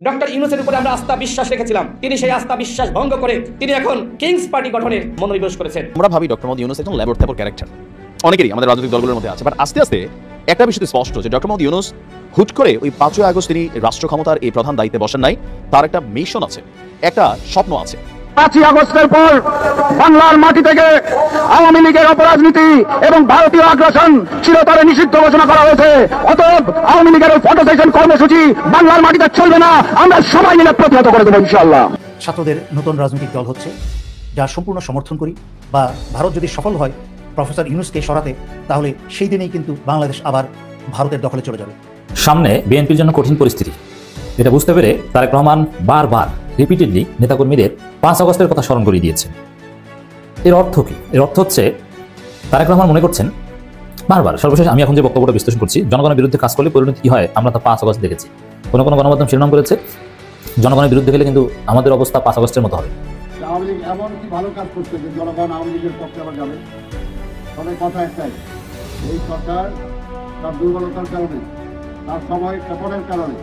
Doctor ইউনূসের উপরে আমরা আস্থা বিশ্বাস রেখেছিলাম, তিনি সেই আস্থা বিশ্বাস ভঙ্গ করে তিনি এখন কিংস পার্টি গঠনের মনোনিবেশ করেছেন। আমরা ভাবি ডক্টর মোহাম্মদ ইউনূস একজন ল্যাবর ট্যাবর ক্যারেক্টার, অনেকেরই আমাদের রাজনৈতিক দলগুলোর মধ্যে আছে। বাট আস্তে আস্তে একটা বিষয় স্পষ্ট যে ডক্টর মোহাম্মদ ইউনূস হুট করে ওই 5ই আগস্ট তিনি রাষ্ট্র ক্ষমতার এই প্রধান দায়িত্বে বসেন নাই। তার একটা মিশন আছে, একটা স্বপ্ন আছে। 5ই আগস্টের পর বাংলার মাটি থেকে আওয়ামী লীগের অপরাজনীতি এবং ভারতীয় আগ্রাসন চিরতরে নিষিদ্ধ ঘোষণা করা হয়েছে। অতএব আওয়ামী লীগের ওই ফটো সেশন কর্মসূচি বাংলার মাটিতে চলবে না, আমরা সবাই মিলে প্রতিহত করে দেবো ইনশাআল্লাহ। ছাত্রদের নতুন রাজনৈতিক দল হচ্ছে, যা সম্পূর্ণ সমর্থন করি। বা ভারত যদি সফল হয় প্রফেসর ইউনূসকে সরাতে, তাহলে সেই দিনেই কিন্তু বাংলাদেশ আবার ভারতের দখলে চলে যাবে। সামনে বিএনপির জন্য কঠিন পরিস্থিতি, এটা বুঝতে পেরে তারেক রহমান বারবার রিপিটেডলি নেতাকর্মীদের 5 আগস্টের কথা স্মরণ করিয়ে দিয়েছেন। এর অর্থ কি? এর অর্থ হচ্ছে তারেক রহমান মনে করছেন বারবার, সর্বশেষ আমি এখন যে বক্তব্যটা বিশ্লেষণ করছি, জনগণের বিরুদ্ধে কাজ করলে পরিণতি কি হয় আমরা তা 5 আগস্ট দেখেছি। কোনো কোনো গণমাধ্যম শিরোনাম করেছে জনগণের বিরুদ্ধে গেলে কিন্তু আমাদের অবস্থা 5 আগস্টের মতো হবে। আওয়ামী লীগ এমন কি ভালো কাজ করছে যে জনগণ আওয়ামী লীগের পক্ষে আবার যাবে? তবে কথা একটাই, এই সরকার তার দুর্বলতার কারণে, তার সময় ক্ষেপণের কারণে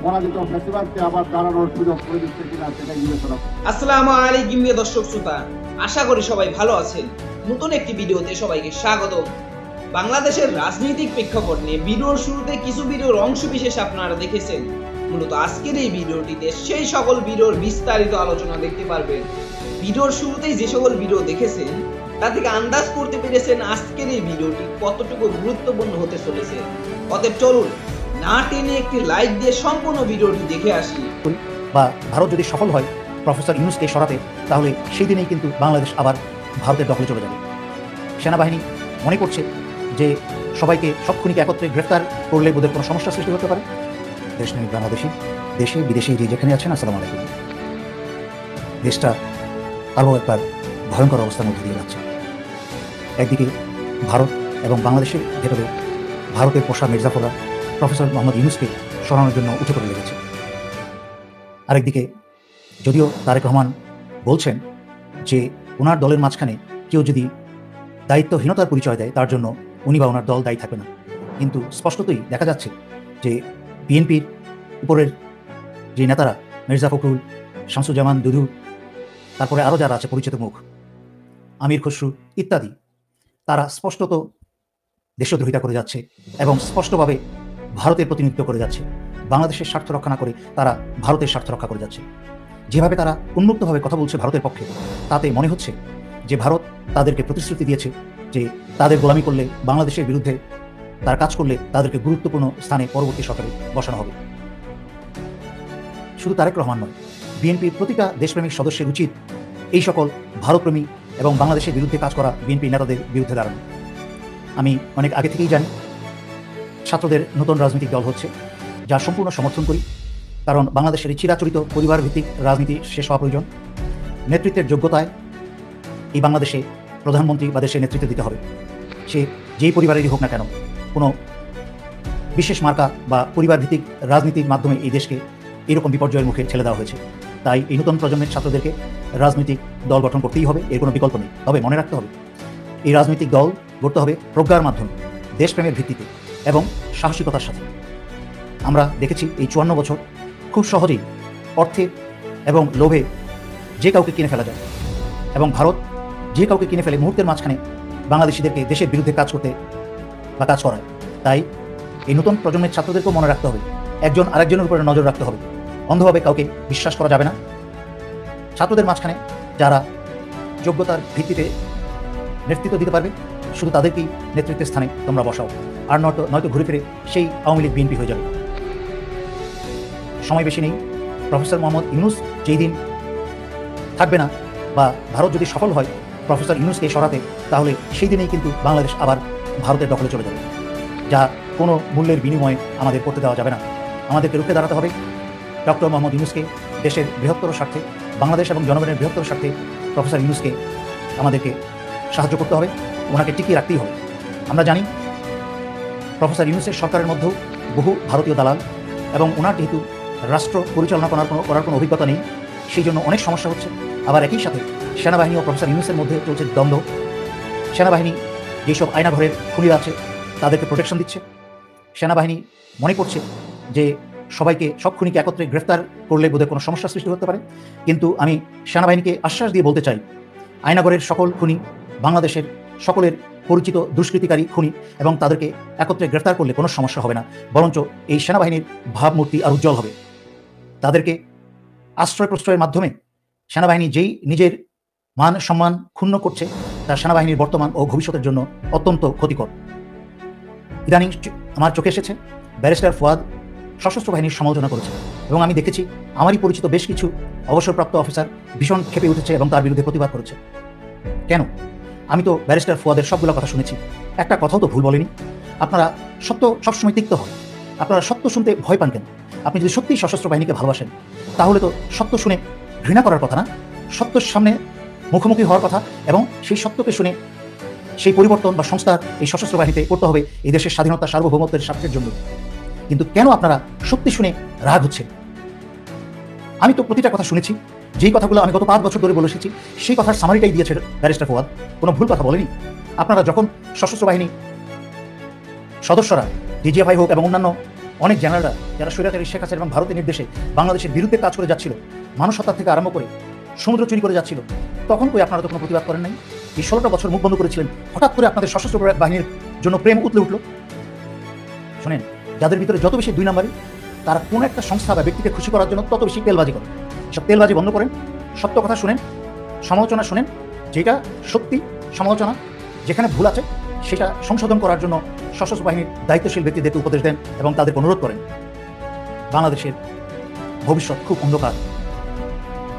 পরাজিত ফ্যাসিবাদকে আবার দাঁড়ানোর সুযোগ করে দিচ্ছে কিনা সেটাই বিবেচনা। আসসালামু আলাইকুম দর্শক শ্রোতা, আশা করি সবাই ভালো আছেন। নতুন একটি ভিডিওতে সবাইকে স্বাগত। বাংলাদেশের রাজনৈতিক প্রেক্ষাপট নিয়ে ভিডিওর শুরুতে কিছু ভিডিওর অংশ বিশেষ আপনারা দেখেছেন। মূলত আজকের এই ভিডিওটিতে সেই সকল ভিডিওর বিস্তারিত আলোচনা দেখতে পারবেন। ভিডিওর শুরুতেই যে সকল ভিডিও দেখেছেন তা থেকে আন্দাজ করতে পেরেছেন আজকের এই ভিডিওটি কতটুকু গুরুত্বপূর্ণ হতে চলেছে। অতএব চলুন না টেনে একটি লাইক দিয়ে সম্পূর্ণ ভিডিওটি দেখে আসি। বা ভারত যদি সফল হয় প্রফেসর ইউনূসকে সরাতে, তাহলে সেই দিনেই কিন্তু বাংলাদেশ আবার ভারতের দখলে চলে যাবে। সেনাবাহিনী মনে করছে যে সবাইকে সবক্ষণিকে একত্রে গ্রেফতার করলে বোধহয় কোনো সমস্যা সৃষ্টি হতে পারে। দেশ নেই বাংলাদেশি, দেশে বিদেশে যে যেখানে আছেন আসসালামু আলাইকুম। দেশটা আরও একবার ভয়ঙ্কর অবস্থার মধ্যে দিয়ে যাচ্ছে। একদিকে ভারত এবং বাংলাদেশের ভেতরে ভারতের পোষা মির্জাফররা প্রফেসর মোহাম্মদ ইউনূসকে সরানোর জন্য উঠে পড়ে লেগেছে। আরেকদিকে যদিও তারেক রহমান বলছেন যে ওনার দলের মাঝখানে কেউ যদি দায়িত্বহীনতার পরিচয় দেয় তার জন্য উনি বা ওনার দল দায়ী থাকবে না, কিন্তু স্পষ্টতই দেখা যাচ্ছে যে বিএনপির উপরের যে নেতারা মির্জা ফখরুল, শামসুজ্জামান দুদু, তারপরে আরও যারা আছে পরিচিত মুখ, আমির খসরু ইত্যাদি, তারা স্পষ্টত দেশদ্রোহিতা করে যাচ্ছে এবং স্পষ্টভাবে ভারতের প্রতিনিধিত্ব করে যাচ্ছে। বাংলাদেশের স্বার্থ রক্ষা না করে তারা ভারতের স্বার্থ রক্ষা করে যাচ্ছে। যেভাবে তারা উন্মুক্তভাবে কথা বলছে ভারতের পক্ষে, তাতে মনে হচ্ছে যে ভারত তাদেরকে প্রতিশ্রুতি দিয়েছে যে তাদের গোলামি করলে, বাংলাদেশের বিরুদ্ধে তার কাজ করলে তাদেরকে গুরুত্বপূর্ণ স্থানে পরবর্তী সরকারে বসানো হবে। শুধু তারেক রহমান নয়, বিএনপির প্রতিটা দেশপ্রেমিক সদস্যের উচিত এই সকল ভারতপ্রেমী এবং বাংলাদেশের বিরুদ্ধে কাজ করা বিএনপি নেতাদের বিরুদ্ধে দাঁড়ানো। আমি অনেক আগে থেকেই জানি ছাত্রদের নতুন রাজনৈতিক দল হচ্ছে, যা সম্পূর্ণ সমর্থন করি। কারণ বাংলাদেশের এই চিরাচরিত পরিবার ভিত্তিক রাজনীতি শেষ হওয়া প্রয়োজন। নেতৃত্বের যোগ্যতায় এই বাংলাদেশে প্রধানমন্ত্রী বা দেশের নেতৃত্ব দিতে হবে, সে যেই পরিবারেরই হোক না কেন। কোনো বিশেষ মার্কা বা পরিবার ভিত্তিক রাজনীতির মাধ্যমে এই দেশকে এরকম বিপর্যয়ের মুখে ঠেলে দেওয়া হয়েছে। তাই এই নতুন প্রজন্মের ছাত্রদেরকে রাজনৈতিক দল গঠন করতেই হবে, এর কোনো বিকল্প নেই। তবে মনে রাখতে হবে এই রাজনৈতিক দল গড়তে হবে প্রজ্ঞার মাধ্যমে, দেশপ্রেমের ভিত্তিতে এবং সাহসিকতার সাথে। আমরা দেখেছি এই 54 বছর খুব সহজেই অর্থে এবং লোভে যে কাউকে কিনে ফেলা যায়, এবং ভারত যে কাউকে কিনে ফেলে মুহূর্তের মাঝখানে বাংলাদেশিদেরকে দেশের বিরুদ্ধে কাজ করতে বা কাজ করায়। তাই এই নতুন প্রজন্মের ছাত্রদেরকেও মনে রাখতে হবে, একজন আরেকজনের উপরে নজর রাখতে হবে, অন্ধভাবে কাউকে বিশ্বাস করা যাবে না। ছাত্রদের মাঝখানে যারা যোগ্যতার ভিত্তিতে নেতৃত্ব দিতে পারবে, শুধু তাদেরকেই নেতৃত্বের স্থানে তোমরা বসাও, আর নয়তো ঘুরে ফিরে সেই আওয়ামী লীগ বিএনপি হয়ে যাবে। সময় বেশি নেই। প্রফেসর মোহাম্মদ ইউনূস যেই দিন থাকবে না, বা ভারত যদি সফল হয় প্রফেসর ইউনূসকে সরাতে, তাহলে সেই দিনেই কিন্তু বাংলাদেশ আবার ভারতের দখলে চলে যাবে, যা কোনো মূল্যের বিনিময়ে আমাদের করতে দেওয়া যাবে না। আমাদেরকে রুখে দাঁড়াতে হবে। ডক্টর মোহাম্মদ ইউনূসকে দেশের বৃহত্তর স্বার্থে, বাংলাদেশ এবং জনগণের বৃহত্তর স্বার্থে প্রফেসর ইউনূসকে আমাদেরকে সাহায্য করতে হবে, ওনাকে টিকিয়ে রাখতেই হবে। আমরা জানি প্রফেসর ইউনূসের সরকারের মধ্যেও বহু ভারতীয় দালাল, এবং ওনার যেহেতু রাষ্ট্র পরিচালনা করার কোনো অভিজ্ঞতা নেই, সেই জন্য অনেক সমস্যা হচ্ছে। আবার একই সাথে সেনাবাহিনী ও প্রফেসর ইউনূসের মধ্যে চলছে দ্বন্দ্ব। সেনাবাহিনী যেসব আয়নাঘরের খুনিরা আছে তাদেরকে প্রোটেকশন দিচ্ছে। সেনাবাহিনী মনে করছে যে সবাইকে সব খুনিকে একত্রে গ্রেফতার করলে বোধহয় কোনো সমস্যা সৃষ্টি হতে পারে, কিন্তু আমি সেনাবাহিনীকে আশ্বাস দিয়ে বলতে চাই, আয়নাগরের সকল খুনি বাংলাদেশের সকলের পরিচিত দুষ্কৃতিকারী খুনি, এবং তাদেরকে একত্রে গ্রেফতার করলে কোনো সমস্যা হবে না, বরঞ্চ এই সেনাবাহিনীর ভাবমূর্তি আর উজ্জ্বল হবে। তাদেরকে আশ্রয় প্রশ্রয়ের মাধ্যমে সেনাবাহিনী যেই নিজের মান সম্মান ক্ষুণ্ণ করছে, তা সেনাবাহিনীর বর্তমান ও ভবিষ্যতের জন্য অত্যন্ত ক্ষতিকর। ইদানিং আমার চোখে এসেছে ব্যারিস্টার ফুয়াদ সশস্ত্র বাহিনীর সমালোচনা করেছে, এবং আমি দেখেছি আমারই পরিচিত বেশ কিছু অবসরপ্রাপ্ত অফিসার ভীষণ ক্ষেপে উঠেছে এবং তার বিরুদ্ধে প্রতিবাদ করেছে। কেন? আমি তো ব্যারিস্টার ফুয়াদের সবগুলো কথা শুনেছি, একটা কথাও তো ভুল বলেনি। আপনারা সত্য সবসময় তিক্ত হয়, আপনারা সত্য শুনতে ভয় পান কেন? আপনি যদি সত্যিই সশস্ত্র বাহিনীকে ভালোবাসেন, তাহলে তো সত্য শুনে ঘৃণা করার কথা না, সত্যের সামনে মুখোমুখি হওয়ার কথা, এবং সেই সত্যকে শুনে সেই পরিবর্তন বা সংস্কার এই সশস্ত্র বাহিনীতে করতে হবে এই দেশের স্বাধীনতা সার্বভৌমত্বের স্বার্থের জন্য। কিন্তু কেন আপনারা সত্যি শুনে রাগ হচ্ছেন? আমি তো প্রতিটা কথা শুনেছি, যেই কথাগুলো আমি গত 5 বছর ধরে বলে এসেছি সেই কথার সামারিটাই দিয়েছে ব্যারিস্টার ফুয়াদ, কোনো ভুল কথা বলেনি। আপনারা যখন সশস্ত্র বাহিনী সদস্যরা ডিজিএফআই হোক এবং অন্যান্য অনেক জেনারেলরা যারা স্বৈরাচারী শেখ হাসিনা এবং ভারতের নির্দেশে বাংলাদেশের বিরুদ্ধে কাজ করে যাচ্ছিল, মানুষ হত্যা থেকে আরম্ভ করে সমুদ্র চুরি করে যাচ্ছিল, তখন কই আপনারা তো কোনো প্রতিবাদ করেন নাই? এই 16টা বছর মুখ বন্ধ করেছিলেন, হঠাৎ করে আপনাদের সশস্ত্র বাহিনীর জন্য প্রেম উতলে উঠল। শোনেন, যাদের ভিতরে যত বেশি 2 নম্বরই, তারা কোনো একটা সংস্থা বা ব্যক্তিকে খুশি করার জন্য তত বেশি তেলবাজি করে। সব তেলবাজি বন্ধ করেন, সত্য কথা শুনেন, সমালোচনা শুনেন, যেটা সত্যি সমালোচনা, যেখানে ভুল আছে সেটা সংশোধন করার জন্য সশস্ত্র বাহিনীর দায়িত্বশীল ব্যক্তিদেরকে উপদেশ দেন এবং তাদেরকে অনুরোধ করেন। বাংলাদেশের ভবিষ্যৎ খুব অন্ধকার।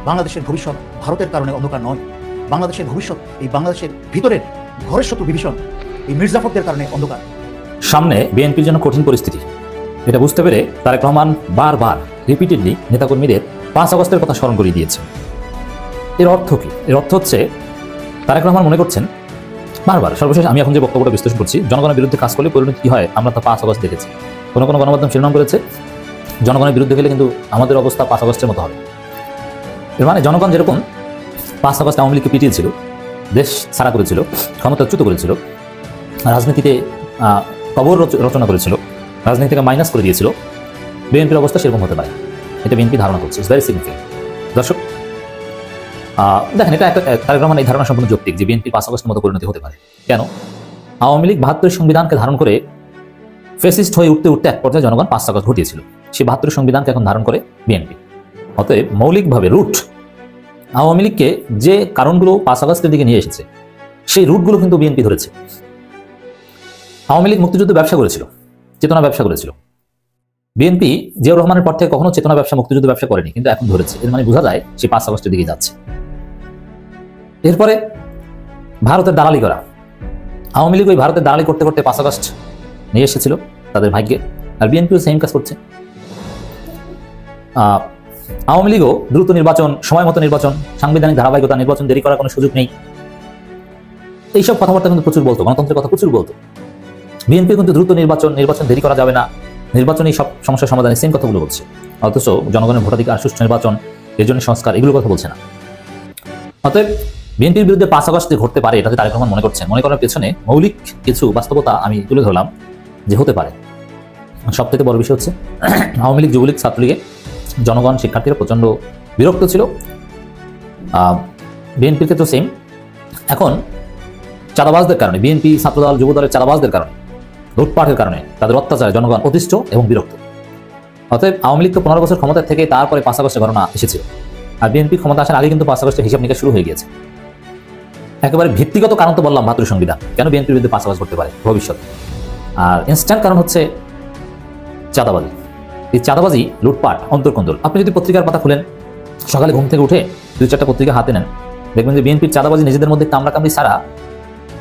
বাংলাদেশের ভবিষ্যৎ ভারতের কারণে অন্ধকার নয়, বাংলাদেশের ভবিষ্যৎ এই বাংলাদেশের ভিতরের ঘরের শত্রু বিভীষণ এই মির্জাফরদের কারণে অন্ধকার। সামনে বিএনপির জন্য কঠিন পরিস্থিতি, এটা বুঝতে পেরে তারেক রহমান বারবার রিপিটেডলি নেতাকর্মীদের 5 আগস্টের কথা স্মরণ করিয়ে দিয়েছেন। এর অর্থ কি? এর অর্থ হচ্ছে তারেক রহমান মনে করছেন বারবার, সর্বশেষ আমি এখন যে বক্তব্যটা বিশ্লেষণ করছি, জনগণের বিরুদ্ধে কাজ করলে পরিণতি কি হয় আমরা তা 5 আগস্ট দেখেছি। কোনো কোনো গণমাধ্যম শিরোনাম করেছে জনগণের বিরুদ্ধে গেলে কিন্তু আমাদের অবস্থা 5 আগস্টের মতো হবে। এর মানে জনগণ যেরকম 5 আগস্ট আওয়ামী লীগকে পিটিয়েছিল, দেশ ছাড়া করেছিল, ক্ষমতাচ্যুত করেছিল, রাজনীতিতে কবর রচনা করেছিল, রাজনীতি থেকে মাইনাস করে দিয়েছিল, বিএনপির অবস্থা সেরকম হতে পারে, এটা বিএনপি ধারণা করছে। It's very significant. দর্শক দেখেন, এটা একটা তারেক রহমান এই ধারণা সম্পূর্ণ যৌক্তিক যে বিএনপি 5 আগস্টের মতো পরিণতি হতে পারে। কেন? আওয়ামী লীগ 72 সংবিধানকে ধারণ করে ফেসিস্ট হয়ে উঠতে উঠতে এক পর্যায়ে জনগণ 5 আগস্ট ঘটিয়েছিল, সেই 72 সংবিধানকে এখন ধারণ করে বিএনপি। অতএব মৌলিকভাবে রুট আওয়ামী লীগকে যে কারণগুলো 5 আগস্টের দিকে নিয়ে এসেছে সেই রুটগুলো কিন্তু বিএনপি ধরেছে। আওয়ামী লীগ মুক্তিযুদ্ধ ব্যবসা করেছিল, চেতনা ব্যবসা করেছিল। বিএনপি জিয়াউর রহমানের পর থেকে কখনো চেতনা ব্যবসা মুক্তিযুদ্ধ ব্যবসা করেনি, কিন্তু এখন ধরেছে। এর মানে বোঝা যায় সেই 5 আগস্টের দিকে যাচ্ছে। এরপরে ভারতের দালালি করা, আওয়ামী লীগ ওই ভারতের দালালি করতে করতে 5 আগস্ট নিয়ে এসেছিল তাদের ভাগ্যে, আর বিএনপিও সেম কাজ করছে। আওয়ামী লীগও দ্রুত নির্বাচন, সময় মতো নির্বাচন, সাংবিধানিক ধারাবাহিকতা, নির্বাচন দেরি করার কোনো সুযোগ নেই, এইসব কথাবার্তা কিন্তু প্রচুর বলতো, গণতন্ত্রের কথা প্রচুর বলতো। বিএনপি কিন্তু দ্রুত নির্বাচন দেরি করা যাবে না, নির্বাচনই সব সমস্যার সমাধানে সেম কথাগুলো বলছে। অথচ জনগণের ভোটাধিকার, সুষ্ঠু নির্বাচন, এর জন্য সংস্কার, এগুলো কথা বলছে না। অতএব বিএনপির বিরুদ্ধে 5 আগস্ট ঘটতে পারে এটাতে তারেক রহমান মনে করছেন। মনে করার পেছনে মৌলিক কিছু বাস্তবতা আমি তুলে ধরলাম যে হতে পারে। সব থেকে বড় বিষয় হচ্ছে আওয়ামী লীগ, যুবলীগ, ছাত্রলীগে জনগণ, শিক্ষার্থীরা প্রচণ্ড বিরক্ত ছিল। বিএনপির ক্ষেত্রে সেম। এখন চাঁদাবাজদের কারণে, বিএনপি, ছাত্রদল, যুবদলের চাঁদাবাজদের কারণে, লুটপাটের কারণে, তাদের অত্যাচারে জনগণ অতিষ্ঠ এবং বিরক্ত। অতএব আওয়ামী লীগ তো 15 বছর ক্ষমতায় থেকে তারপরে 5 আগস্টের ঘটনা এসেছিল, আর বিএনপি ক্ষমতা আসার আগে কিন্তু 5 আগস্টের হিসাব নিকাশ শুরু হয়ে গিয়েছে। একেবারে ভিত্তিগত কারণ তো বললাম 72 সংবিধান, কেন বিএনপির বিরুদ্ধে 5 আগস্ট করতে পারে ভবিষ্যৎ। আর ইনস্ট্যান্ট কারণ হচ্ছে চাঁদাবাজি। এই চাঁদাবাজি, লুটপাট, অন্তর্কন্দল। আপনি যদি পত্রিকার পাতা খুলেন, সকালে ঘুম থেকে উঠে 2-4টা পত্রিকা হাতে নেন, দেখবেন যে বিএনপির চাঁদাবাজি নিজেদের মধ্যে কামড়াকামড়ি ছাড়া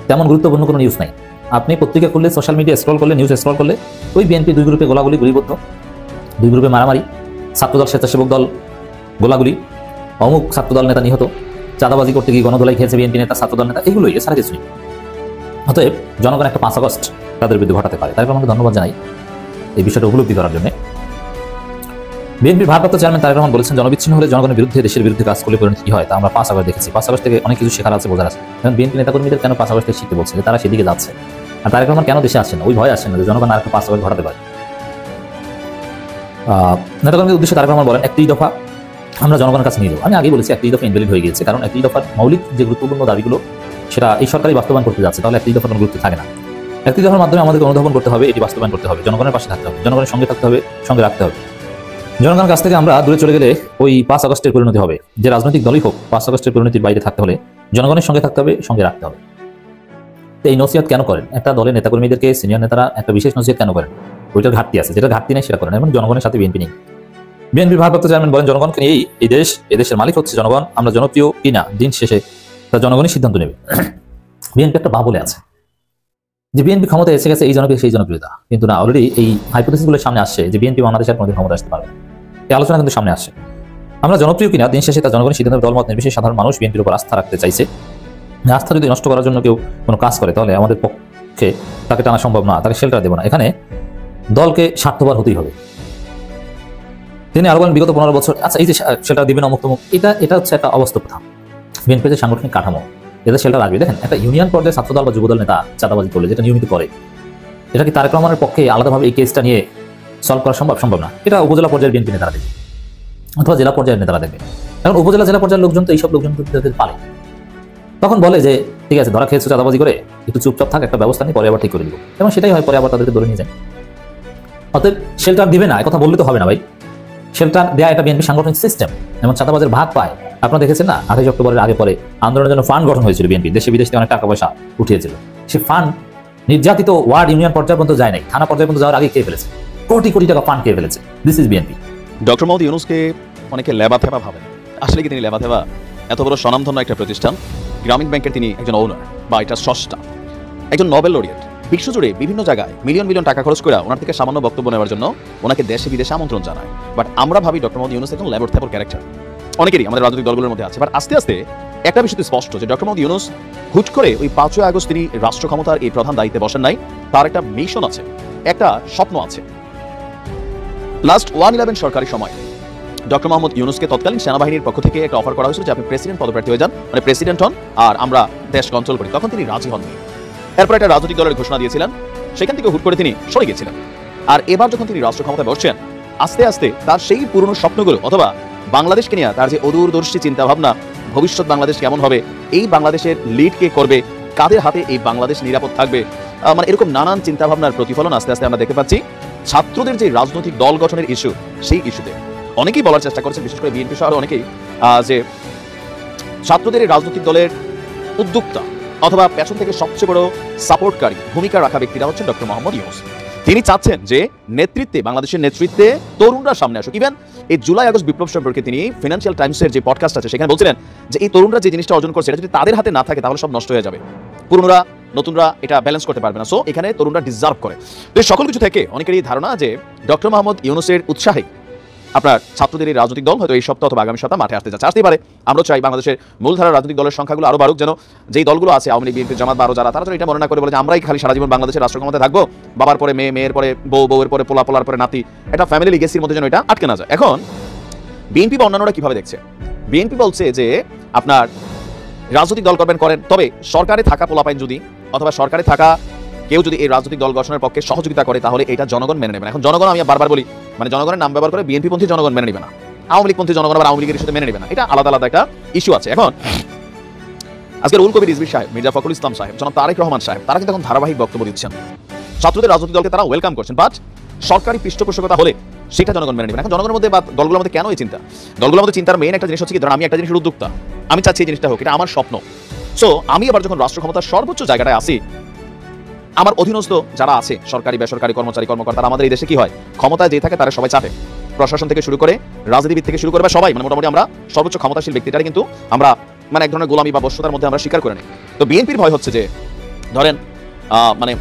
তেমন গুরুত্বপূর্ণ কোনো নিউজ নাই। আপনি পত্রিকা খুললে, সোশ্যাল মিডিয়া স্ক্রল করলে, নিউজ স্ক্রল করলে ওই বিএনপি 2 গ্রুপে গোলাগুলি, গুলিবদ্ধ, 2 গ্রুপে মারামারি, ছাত্রদল, স্বেচ্ছাসেবক দল গোলাগুলি, অমুক ছাত্রদল নেতা নিহত, চাঁদাবাজি করতে গিয়ে গণধোলাই খেয়েছে বিএনপি নেতা, ছাত্রদল নেতা, এগুলোই, এছাড়া কিছু নেই। অতএব জনগণ একটা 5 আগস্ট তাদের বিরুদ্ধে ঘটাতে পারে। তারপর আমাকে ধন্যবাদ জানাই এই বিষয়টা উপলব্ধি করার জন্য। বিএনপির ভারপ্রাপ্ত চেয়ারম্যান তারেক রহমান বলেছেন, জনবিচ্ছিন্ন হলে জনগণের বিরুদ্ধে, দেশের বিরুদ্ধে কাজ করলে পরিণতি কি হয় তা আমরা 5 আগস্ট দেখেছি। 5 আগস্ট থেকে অনেক কিছু শেখার আছে, বোঝার আছে। কারণ বিএনপি নেতাকর্মীদের কেন 5 আগস্ট থেকে শিখতে বলছে যে তারা সেদিকে যাচ্ছে, আর তারেক রহমান কেন দেশে আসছেন না, ওই ভয় আসছেন না যে জনগণ আর একটা 5 আগস্ট ঘটাতে পারে। নেতাকর্মীদের উদ্দেশ্যে তারেক রহমান বলেন 31 দফা আমরা জনগণের কাছে নিয়ে যাবো। আমি আগেই বলেছি 31 দফা ইনভ্যালিড হয়ে গিয়েছে, কারণ 31 দফার মৌলিক যে গুরুত্বপূর্ণ দাবিগুলো সেটা এই সরকারই বাস্তবায়ন করতে যাচ্ছে, তাহলে 31 দফার কোনো গুরুত্ব থাকে না। 31 দফার মাধ্যমে আমাদেরকে অনুধাবন করতে হবে, এটি বাস্তবায়ন করতে হবে, জনগণের পাশে থাকতে হবে, জনগণের সঙ্গে থাকতে হবে, সঙ্গে রাখতে হবে। জনগণের কাছ থেকে আমরা দূরে চলে গেলে ওই 5 আগস্টের পরিণতি হবে। যে রাজনৈতিক দলই হোক 5 আগস্টের পরিণতির বাইরে থাকতে হলে জনগণের সঙ্গে থাকতে হবে, সঙ্গে রাখতে হবে। তো এই নসিহত কেন করেন একটা দলের নেতাকর্মীদেরকে? সিনিয়র নেতারা একটা বিশেষ নসিহত কেন করেন? ওইটার ঘাটতি আছে, যেটা ঘাটতি নেই সেটা করেন। এবং জনগণের সাথে বিএনপি নেই। বিএনপির ভারপ্রাপ্ত চেয়ারম্যান বলেন, জনগণকে নিয়েই এই দেশের মালিক হচ্ছে জনগণ, আমরা জনপ্রিয় কিনা দিন শেষে তা জনগণই সিদ্ধান্ত নেবে। বিএনপি একটা বলে আছে যে বিএনপি ক্ষমতায় এসে গেছে, এই জনপ্রিয় সেই জনপ্রিয়তা, কিন্তু না, অলরেডি এই হাইপোথেসিসগুলোর সামনে আসছে যে বিএনপি বাংলাদেশের কোনোদিন ক্ষমতা আসতে পারবে। এই আলোচনা কিন্তু সামনে আসছে। আমরা জনপ্রিয় কিনা দিন শেষে তা জনগণের সিদ্ধান্ত, দলমত নির্বিশেষে সাধারণ মানুষ বিএনপির উপর আস্থা রাখতে চাইছে। আস্থা যদি নষ্ট করার জন্য কেউ কোনো কাজ করে তাহলে আমাদের পক্ষে তাকে টানা সম্ভব না, তাকে শেল্টার দেবো না। এখানে দলকে স্বার্থপর হতেই হবে। তিনি আরো বলেন, বিগত 15 বছর আচ্ছা এই যে শেল্টার দিবেন অমুক তমুক, এটা হচ্ছে একটা অবাস্তবতা। বিএনপির যে সাংগঠনিক কাঠামো, এদের শেল্টার আসবে। দেখেন, একটা ইউনিয়ন পর্যায়ে ছাত্রদল বা যুবদল নেতা চাঁদাবাজি করলে, যেটা নিয়মিত করে, এটা কি তারেক রহমানের পক্ষে আলাদাভাবে এই কেসটা নিয়ে সলভ করা সম্ভব না। এটা উপজেলা পর্যায়ের বিএনপি নেতারা দেখবে অথবা জেলা পর্যায়ের নেতারা দেখবে। এখন উপজেলা জেলা পর্যায়ের লোকজন তো এইসব লোকজন পারে, তখন বলে যে ঠিক আছে, ধরা খেয়েছো চাঁদাবাজি করে, একটু চুপচাপ থাক, একটা ব্যবস্থা নিয়ে পরে আবার ঠিক করে দিব। এবং সেটাই হয়, পরে আবার তাদেরকে ধরে নিয়ে যায়। অতএব শেল্টার দিবে না, কথা বললে তো হবে না ভাই। শেল্টার দেয়া এটা বিএনপি সাংগঠনিক সিস্টেম, এবং চাঁদাবাজের ভাগ পায়। আপনারা দেখেছেন না, 28 অক্টোবরের আগে পরে আন্দোলনের জন্য ফান্ড গঠন হয়েছিল বিএনপি, দেশে বিদেশে অনেক টাকা পয়সা উঠিয়েছিল। সে ফান্ড নির্যাতিত ওয়ার্ড ইউনিয়ন পর্যায় পর্যন্ত যায় নাই, থানা পর্যায় পর্যন্ত যাওয়ার আগে খেয়ে ফেলেছে, কোটি কোটি টাকা ফান্ড খেয়ে ফেলেছে। This is BNP. Doctor Mohammad ইউনূসকে অনেকে লেবাথেবা ভাবেন। আসলে কি তিনি লেবাথেবা? এত বড় স্বনামধন্য একটা প্রতিষ্ঠান, গ্রামীণ ব্যাংকের তিনি একজন ওনার বা এটা স্রষ্টা, একজন নোবেল লরিয়েট, বিশ্বজুড়ে বিভিন্ন জায়গায় মিলিয়ন মিলিয়ন টাকা খরচ করে ওনার থেকে সামান্য বক্তব্য নেওয়ার জন্য ওনাকে দেশে বিদেশে আমন্ত্রণ জানায়। বাট আমরা ভাবি ডক্টর মোহাম্মদ ইউনূস একজন ল্যাবরেটরি ক্যারেক্টার, অনেকেরই আমাদের রাজনৈতিক দলগুলোর মধ্যে আছে। বাট আস্তে আস্তে একটা বিষয় স্পষ্ট যে ডক্টর মোহাম্মদ ইউনূস হুট করে ওই 5 আগস্ট তিনি রাষ্ট্র ক্ষমতার এই প্রধান দায়িত্বে বসেন নাই। তার একটা মিশন আছে, একটা স্বপ্ন আছে। লাস্ট 1/11 সরকারি সময় ডক্টর মোহাম্মদ ইউনূসকে তৎকালীন সেনাবাহিনীর পক্ষ থেকে একটা অফার করা হয়েছিল যে আপনি প্রেসিডেন্ট পদপ্রার্থী হয়ে যান, মানে প্রেসিডেন্ট হন আর আমরা দেশ কন্ট্রোল করি। তখন তিনি রাজি হননি। এরপর একটা রাজনৈতিক দলের ঘোষণা দিয়েছিলেন, সেখান থেকে হুট করে তিনি সরে গেছিলেন। আর এবার যখন তিনি রাষ্ট্র ক্ষমতায় বসছেন, আস্তে আস্তে তার সেই পুরনো স্বপ্নগুলো অথবা বাংলাদেশকে নিয়ে তার যে অদূরদর্শী চিন্তা ভাবনা, ভবিষ্যৎ বাংলাদেশ কেমন হবে, এই বাংলাদেশের লিড কে করবে, কাদের হাতে এই বাংলাদেশ নিরাপদ থাকবে, মানে এরকম নানান চিন্তা ভাবনার প্রতিফলন আস্তে আস্তে আমরা দেখতে পাচ্ছি ছাত্রদের যে রাজনৈতিক দল গঠনের ইস্যু, সেই ইস্যুতে অনেকেই বলার চেষ্টা করেছেন, বিশেষ করে বিএনপি সহ অনেকেই, যে ছাত্রদের এই রাজনৈতিক দলের উদ্যোক্তা অথবা পেছন থেকে সবচেয়ে বড় সাপোর্টকারী ভূমিকা রাখা ব্যক্তিরা হচ্ছেন ডক্টর মোহাম্মদ ইউনূস। তিনি চাচ্ছেন যে নেতৃত্বে, বাংলাদেশের নেতৃত্বে তরুণরা সামনে আসুক। ইভেন এই জুলাই আগস্ট বিপ্লব সম্পর্কে তিনি ফিনান্সিয়াল টাইমসের যে পডকাস্ট আছে সেখানে বলছিলেন যে এই তরুণরা যে জিনিসটা অর্জন করছে, এটা যদি তাদের হাতে না থাকে তাহলে সব নষ্ট হয়ে যাবে, পুরনোরা নতুনরা এটা ব্যালেন্স করতে পারবে না। সো এখানে তরুণরা ডিজার্ভ করে। তো এই সকল কিছু থেকে অনেকেরই ধারণা যে ডক্টর মোহাম্মদ ইউনূসের উৎসাহে আপনার ছাত্রদের এই রাজনৈতিক দল হয়তো এই সপ্তাহ অথবা আগামী সপ্তাহ মাঠে আসতে যাচ্ছে, আসতেই পারে। আমরা চাই বাংলাদেশের মূলধারার রাজনৈতিক দলের সংখ্যাগুলো আরো বাড়ুক, যেন যেই দলগুলো আছে আওয়ামী লীগ, বিএনপি, জামাত, বারো যারা, তারা যেন এটা মনে না করে বলে যে আমরাই খালি সারা জীবন বাংলাদেশের রাষ্ট্র ক্ষমতায় থাকবো, বাবার পরে মেয়ে, মেয়ের পরে বউ, বউয়ের পরে পোলা, পোলার পরে নাতি, এটা ফ্যামিলি লিগেসির মধ্যে যেন এটা আটকে না যায়। এখন বিএনপি বা অন্যান্যরা কিভাবে দেখছে? বিএনপি বলছে যে আপনার রাজনৈতিক দল করবেন করেন, তবে সরকারে থাকা পোলাপাইন যদি অথবা সরকারে থাকা কেউ যদি এই রাজনৈতিক দল গঠনের পক্ষে সহযোগিতা করে তাহলে এটা জনগণ মেনে নেবে না। এখন জনগণ, আমি বারবার বলি, মানে জনগণের নাম ব্যবহার করে বিএনপি পন্থী জনগণ মেনে নেবে না, আওয়ামী লীগ পন্থী জনগণ আবার আওয়ামী লীগের সাথে মেনে নেবে না। এটা আলাদা আলাদা একটা ইস্যু আছে। এখন আজকে রুল কবির রিজভী সাহেব, মির্জা ফখরুল ইসলাম সাহেব, জনাব তারেক রহমান সাহেব, তারা কিন্তু এখন ধারাবাহিক বক্তব্য দিচ্ছেন, ছাত্রদের রাজনৈতিক দলকে তারা ওয়েলকাম করছেন। বাট সরকারি পৃষ্ঠপোষকতা হলে সেটা জনগণ মেনে নেবে না। এখন জনগণের মধ্যে বা দলগুলোর মধ্যে কেন এই চিন্তা? দলগুলোর মধ্যে চিন্তার মেইন একটা জিনিস হচ্ছে কি, ধরুন আমি একটা জিনিসের উদ্যোক্তা, আমি চাচ্ছি এই জিনিসটা হোক, এটা আমার স্বপ্ন। সো আমি আবার যখন রাষ্ট্র ক্ষমতার সর্বোচ্চ জায়গাটায় আসি, আমার অধীনস্থ যারা আছে সরকারি বেসরকারি কর্মচারী কর্মকর্তারা, আমাদের এই দেশে কি হয়, ক্ষমতায় যে থাকে তারা সবাই চাপে, প্রশাসন থেকে শুরু করে রাজনীতিবিদ থেকে শুরু করে বা সবাই, মানে মোটামুটি আমরা সর্বোচ্চ ক্ষমতাশীল ব্যক্তিটারে কিন্তু আমরা মানে এক ধরনের গোলামি বা বশ্যতার মধ্যে আমরা স্বীকার করে নিই। তো বিএনপির ভয় হচ্ছে যে ধরেন মানে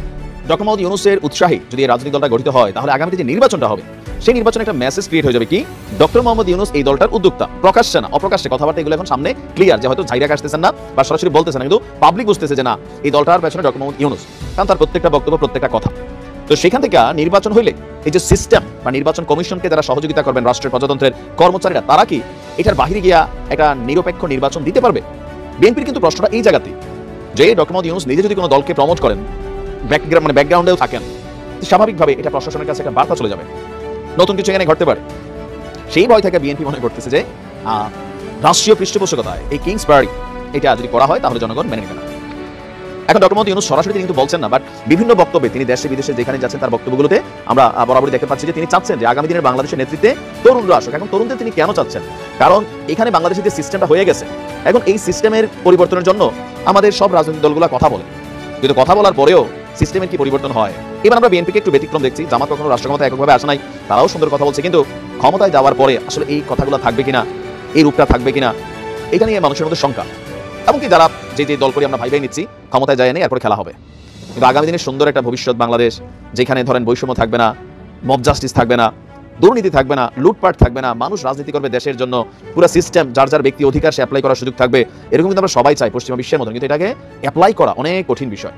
ডক্টর মোহাম্মদ ইউনূসের উৎসাহী যদি এই রাজনৈতিক দলটা গঠিত হয়, তাহলে আগামীতে যে নির্বাচনটা হবে সেই নির্বাচনে একটা মেসেজ ক্রিয়েট হয়ে যাবে কি, ডক্টর মোহাম্মদ ইউনূস এই দলটার উদ্যোক্তা, প্রকাশ্যে না অপ্রকাশ্যে কথাবার্তা এগুলো এখন সামনে ক্লিয়ার, যে হয়তো ঝাইরাক আসতেছেন না বা সরাসরি বলতেছেন না, কিন্তু পাবলিক বুঝতেছে যে না, এই দলটার পেছনে ডক্টর মোহাম্মদ ইউনূস, কারণ তার প্রত্যেকটা বক্তব্য, প্রত্যেকটা কথা। তো সেখান থেকে নির্বাচন হইলে এই যে সিস্টেম বা নির্বাচন কমিশনকে যারা সহযোগিতা করবেন, রাষ্ট্রের প্রজাতন্ত্রের কর্মচারীরা, তারা কি এটার বাহিরে গিয়া একটা নিরপেক্ষ নির্বাচন দিতে পারবে? বিএনপির কিন্তু প্রশ্নটা এই জায়গাতেই, যে ডক্টর মোহাম্মদ ইউনূস নিজে যদি কোনো দলকে প্রমোট করেন, ব্যাকগ্রাউন্ডেও থাকেন, স্বাভাবিকভাবে এটা প্রশাসনের কাছে একটা বার্তা চলে যাবে নতুন কিছু এখানে ঘটতে পারে। সেই ভয় থেকে বিএনপি মনে করতেছে যে রাষ্ট্রীয় পৃষ্ঠপোষকতায় এই কিংস পার্টি এটা যদি করা হয় তাহলে জনগণ মেনে নেবে না। এখন ডক্টর মোহাম্মদ ইউনূস সরাসরি কিন্তু বলছেন না, বাট বিভিন্ন বক্তব্যে তিনি দেশে বিদেশে যেখানে যাচ্ছেন তার বক্তব্যগুলোতে আমরা বরাবরই দেখতে পাচ্ছি যে তিনি চাচ্ছেন যে আগামী দিনের বাংলাদেশের নেতৃত্বে তরুণরা আসুক। এখন তরুণদের তিনি কেন চাচ্ছেন? কারণ এখানে বাংলাদেশের যে সিস্টেমটা হয়ে গেছে, এখন এই সিস্টেমের পরিবর্তনের জন্য আমাদের সব রাজনৈতিক দলগুলো কথা বলে, কিন্তু কথা বলার পরেও সিস্টেমের কি পরিবর্তন হয়? এবার আমরা বিএনপিকে একটু ব্যতিক্রম দেখছি। জামাত কখনো রাষ্ট্র ক্ষমতায় এককভাবে আসে নাই, তারাও সুন্দর কথা বলছে, কিন্তু ক্ষমতায় যাওয়ার পরে আসলে এই কথাগুলো থাকবে কিনা, এই রূপটা থাকবে কিনা, এটা নিয়ে মানুষের মধ্যে শঙ্কা। এমনকি যারা যে দল করে আমরা ভাই ভাই নিচ্ছি, ক্ষমতায় যায় নেই, এরপরে খেলা হবে। কিন্তু আগামী দিনের সুন্দর একটা ভবিষ্যৎ বাংলাদেশ, যেখানে ধরেন বৈষম্য থাকবে না, মব জাস্টিস থাকবে না, দুর্নীতি থাকবে না, লুটপাট থাকবে না, মানুষ রাজনীতি করবে দেশের জন্য, পুরো সিস্টেম যার যার ব্যক্তি অধিকার সে অ্যাপ্লাই করার সুযোগ থাকবে, এরকম কিন্তু আমরা সবাই চাই পশ্চিমা বিশ্বের মতন। কিন্তু এটাকে অ্যাপ্লাই করা অনেক কঠিন বিষয়,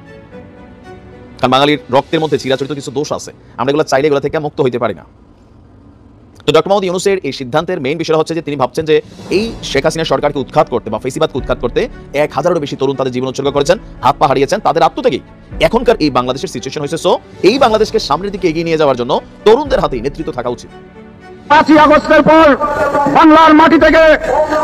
কারণ বাঙালির রক্তের মধ্যে চিরাচরিত কিছু দোষ আছে, আমরা এগুলো চাইলে এগুলো থেকে মুক্ত হইতে পারি না। তো ডক্টর মোহাম্মদ ইউনূসের এই সিদ্ধান্তের মেইন বিষয় হচ্ছে যে তিনি ভাবছেন যে এই শেখ হাসিনা সরকারকে উৎখাত করতে বা ফেসিবাদকে উৎখাত করতে 1000-এরও বেশি তরুণ তাদের জীবন উৎসর্গ করেছেন, হাত পা হারিয়েছেন, তাদের আত্মত্যাগী এখনকার এই বাংলাদেশের সিচুয়েশন হয়েছে। সো এই বাংলাদেশকে সামনের দিকে এগিয়ে নিয়ে যাওয়ার জন্য তরুণদের হাতেই নেতৃত্ব থাকা উচিত। 5ই আগস্টের পর বাংলার মাটি থেকে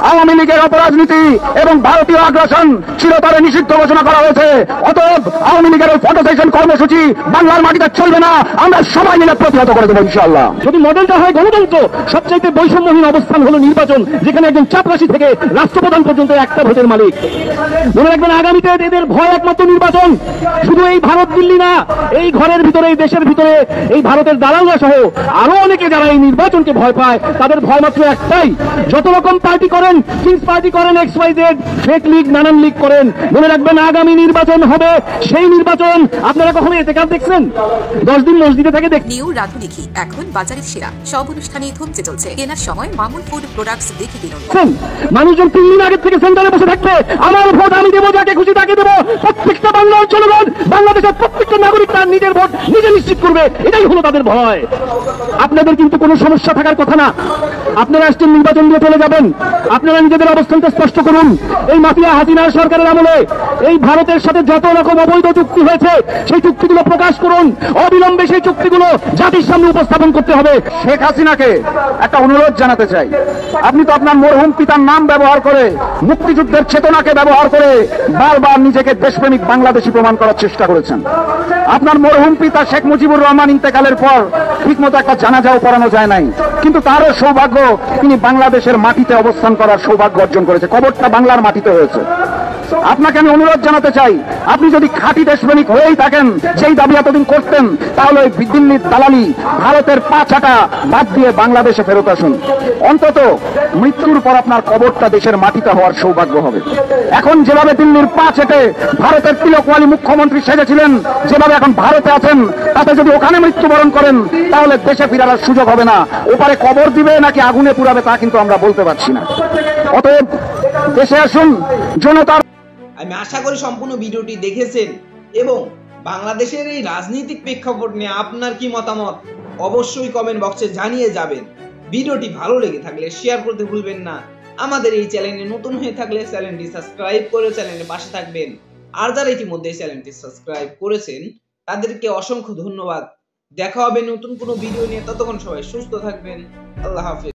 আওয়ামী লীগের অপরাজনীতি এবং ভারতীয় আগ্রাসন চিরতরে নিষিদ্ধ ঘোষণা করা হয়েছে। অতএব আওয়ামী লীগের ওই ফটো সেশন কর্মসূচি বাংলার মাটিতে চলবে না, আমরা সবাই মিলে প্রতিহত করে দেবো ইনশাআল্লাহ। যদি মডেলটা হয় গণতন্ত্র, সবচাইতে বৈষম্যহীন অবস্থান হলো নির্বাচন, যেখানে একজন চাপরাশি থেকে রাষ্ট্রপ্রধান পর্যন্ত একটা ভোটের মালিক। মনে রাখবেন, আগামীতে এদের ভয় একমাত্র নির্বাচন। শুধু এই ভারত দিল্লি না, এই ঘরের ভিতরে, এই দেশের ভিতরে এই ভারতের দালালরা সহ আরো অনেকে যারা এই নির্বাচনকে ভয় পায়, তাদের ভয় মাত্র একটাই, যত রকম পার্টি করেন, কিংস পার্টি করেন, XYZ, ফেক লীগ, নানান লীগ করেন, মনে রাখবেন আগামী নির্বাচন হবে সেই নির্বাচন। আপনারা কখনো এতেকাল দেখছেন? 10 দিন মসজিদে থেকে দেখছেন। নিউ রাধুনিকি এখন বাজারের সেরা, সব অনুষ্ঠানে ধুমছে চলছে। কেনার সময় মামুন ফুড প্রোডাক্টস দেখে কিনুন। মানুষজন 3 দিন আগে থেকে সেন্টারে বসে থাকবে, আমার ভোট আমি দেবো, যাকে খুশি তাকে দেবো। প্রত্যেকটা বাংলার জনগণ, বাংলাদেশের প্রত্যেকটা নাগরিক তার নিজের ভোট নিজে নিশ্চিত করবে, এটাই হলো তাদের ভয়। আপনাদের কিন্তু কোনো সমস্যা থাকার কথা না, আপনারা আসছেন নির্বাচন দিয়ে চলে যাবেন। আপনারা নিজেদের অবস্থানটা স্পষ্ট করুন। এই মাফিয়া হাসিনার সরকারের আমলে এই ভারতের সাথে যত রকম অবৈধ চুক্তি হয়েছে, সেই চুক্তিগুলো প্রকাশ করুন। অবিলম্বে সেই চুক্তিগুলো জাতির সামনে উপস্থাপন করতে হবে। শেখ হাসিনাকে একটা অনুরোধ জানাতে চাই, আপনি তো আপনার মরহুম পিতার নাম ব্যবহার করে, মুক্তিযুদ্ধের চেতনাকে ব্যবহার করে বারবার নিজেকে দেশপ্রেমিক বাংলাদেশী প্রমাণ করার চেষ্টা করেছেন। আপনার মরহুম পিতা শেখ মুজিবুর রহমান ইন্তেকালের পর ঠিকমতো একটা জানাজাও পড়ানো যায় নাই, কিন্তু তারও সৌভাগ্য, তিনি বাংলাদেশের মাটিতে অবস্থান করার সৌভাগ্য অর্জন করেছে, কবরটা বাংলার মাটিতে হয়েছে। আপনাকে আমি অনুরোধ জানাতে চাই, আপনি যদি খাঁটি দেশপ্রেমিক হয়েই থাকেন, যেই দাবি এতদিন করতেন, তাহলে ওই দিল্লির দালালি, ভারতের পা চাটা বাদ দিয়ে বাংলাদেশে ফেরত আসুন। অন্তত মৃত্যুর পর আপনার কবরটা দেশের মাটিতে হওয়ার সৌভাগ্য হবে। এখন যেভাবে দিল্লির পা চেটে ভারতের তিলকওয়ালী মুখ্যমন্ত্রী সেজেছিলেন, যেভাবে এখন ভারতে আছেন, তাতে যদি ওখানে মৃত্যুবরণ করেন, তাহলে দেশে ফেরার সুযোগ হবে না। ওপারে কবর দিবে নাকি আগুনে পুড়াবে তা কিন্তু আমরা বলতে পারছি না। অতএব দেশে আসুন, জনতার। আমি আশা করি সম্পূর্ণ ভিডিওটি দেখেছেন এবং বাংলাদেশের এই রাজনৈতিক প্রেক্ষাপট নিয়ে আপনার কি মতামত অবশ্যই কমেন্ট বক্সে জানিয়ে যাবেন। ভিডিওটি ভালো লেগে থাকলে শেয়ার করতে ভুলবেন না। আমাদের এই চ্যানেলে নতুন হয়ে থাকলে চ্যানেলটি সাবস্ক্রাইব করে চ্যানেলের পাশে থাকবেন। আর যারা ইতিমধ্যে চ্যানেলটি সাবস্ক্রাইব করেছেন তাদেরকে অসংখ্য ধন্যবাদ। দেখা হবে নতুন কোনো ভিডিও নিয়ে, ততক্ষণ সবাই সুস্থ থাকবেন। আল্লাহ হাফেজ।